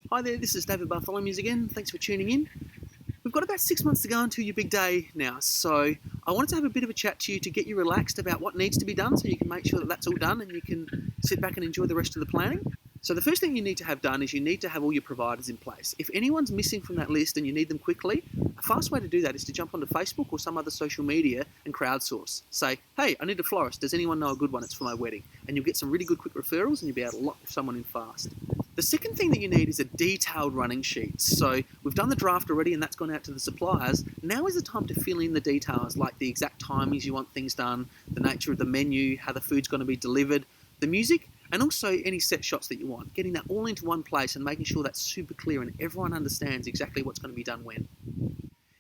Hi there, this is David Bartholomew's again. Thanks for tuning in. We've got about 6 months to go until your big day now, so I wanted to have a bit of a chat to you to get you relaxed about what needs to be done so you can make sure that that's all done and you can sit back and enjoy the rest of the planning. So the first thing you need to have done is you need to have all your providers in place. If anyone's missing from that list and you need them quickly, a fast way to do that is to jump onto Facebook or some other social media and crowdsource. Say, hey, I need a florist. Does anyone know a good one? It's for my wedding. And you'll get some really good quick referrals and you'll be able to lock someone in fast. The second thing that you need is a detailed running sheet. So we've done the draft already and that's gone out to the suppliers. Now is the time to fill in the details, like the exact timings you want things done, the nature of the menu, how the food's going to be delivered, the music, and also any set shots that you want. Getting that all into one place and making sure that's super clear and everyone understands exactly what's going to be done when.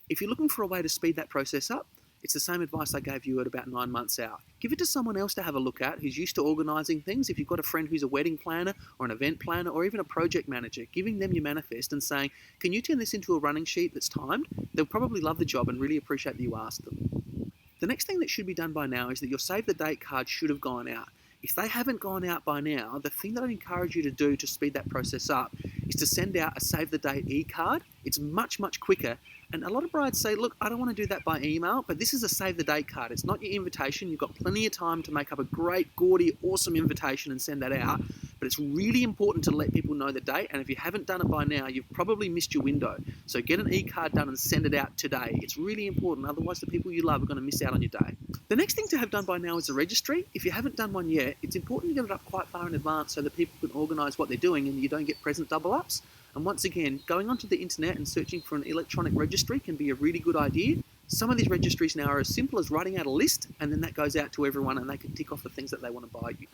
If you're looking for a way to speed that process up, it's the same advice I gave you at about 9 months out. Give it to someone else to have a look at who's used to organising things. If you've got a friend who's a wedding planner or an event planner or even a project manager, giving them your manifest and saying, can you turn this into a running sheet that's timed? They'll probably love the job and really appreciate that you asked them. The next thing that should be done by now is that your save the date card should have gone out. If they haven't gone out by now, the thing that I'd encourage you to do to speed that process up is to send out a save the date e-card. It's much, much quicker. And a lot of brides say, look, I don't want to do that by email, but this is a save the date card. It's not your invitation. You've got plenty of time to make up a great, gaudy, awesome invitation and send that out. But it's really important to let people know the date. And if you haven't done it by now, you've probably missed your window. So get an e-card done and send it out today. It's really important. Otherwise, the people you love are going to miss out on your day. The next thing to have done by now is a registry. If you haven't done one yet, it's important to get it up quite far in advance so that people can organise what they're doing and you don't get present double-ups. And once again, going onto the internet and searching for an electronic registry can be a really good idea. Some of these registries now are as simple as writing out a list and then that goes out to everyone and they can tick off the things that they want to buy you.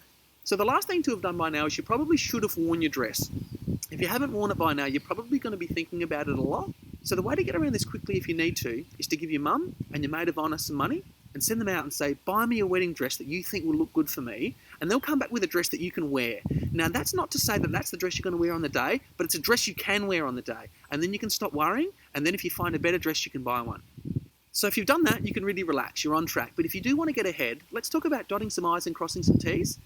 So the last thing to have done by now is you probably should have worn your dress. If you haven't worn it by now, you're probably going to be thinking about it a lot. So the way to get around this quickly if you need to is to give your mum and your maid of honour some money and send them out and say, buy me a wedding dress that you think will look good for me, and they'll come back with a dress that you can wear. Now, that's not to say that that's the dress you're going to wear on the day, but it's a dress you can wear on the day. And then you can stop worrying, and then if you find a better dress, you can buy one. So if you've done that, you can really relax, you're on track. But if you do want to get ahead, let's talk about dotting some I's and crossing some T's.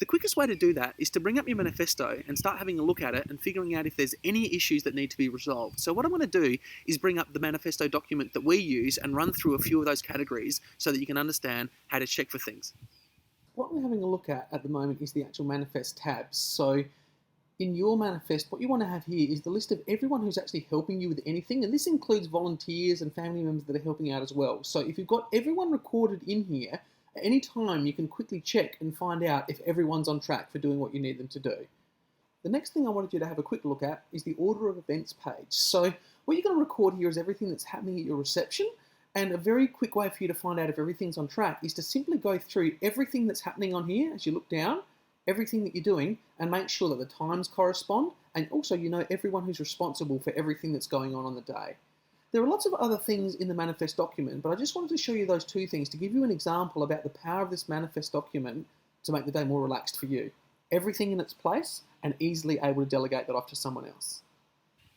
The quickest way to do that is to bring up your manifesto and start having a look at it and figuring out if there's any issues that need to be resolved. So what I'm going to do is bring up the manifesto document that we use and run through a few of those categories so that you can understand how to check for things. What we're having a look at the moment is the actual manifest tabs. So in your manifest, what you want to have here is the list of everyone who's actually helping you with anything, and this includes volunteers and family members that are helping out as well. So if you've got everyone recorded in here, at any time you can quickly check and find out if everyone's on track for doing what you need them to do. The next thing I wanted you to have a quick look at is the order of events page. So what you're going to record here is everything that's happening at your reception, and a very quick way for you to find out if everything's on track is to simply go through everything that's happening on here as you look down, everything that you're doing, and make sure that the times correspond, and also you know everyone who's responsible for everything that's going on the day. There are lots of other things in the manifest document, but I just wanted to show you those two things to give you an example about the power of this manifest document to make the day more relaxed for you. Everything in its place and easily able to delegate that off to someone else.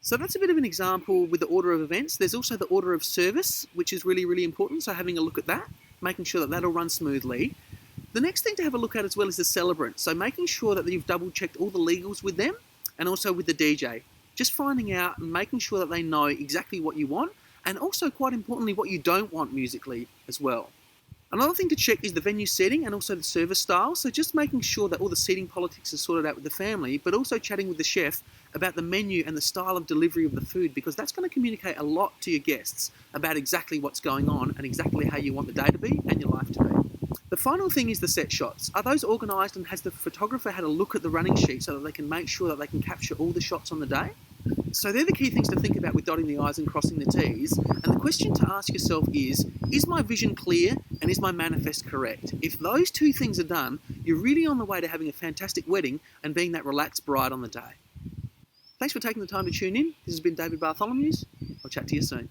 So that's a bit of an example with the order of events. There's also the order of service, which is really, really important. So having a look at that, making sure that that'll run smoothly. The next thing to have a look at as well is the celebrant. So making sure that you've double checked all the legals with them and also with the DJ. Just finding out and making sure that they know exactly what you want and also, quite importantly, what you don't want musically as well. Another thing to check is the venue setting and also the service style. So just making sure that all the seating politics are sorted out with the family, but also chatting with the chef about the menu and the style of delivery of the food, because that's going to communicate a lot to your guests about exactly what's going on and exactly how you want the day to be and your life to be. The final thing is the set shots. Are those organised, and has the photographer had a look at the running sheet so that they can make sure that they can capture all the shots on the day? So they're the key things to think about with dotting the I's and crossing the T's. And the question to ask yourself is my vision clear and is my manifest correct? If those two things are done, you're really on the way to having a fantastic wedding and being that relaxed bride on the day. Thanks for taking the time to tune in. This has been David Bartholomew's. I'll chat to you soon.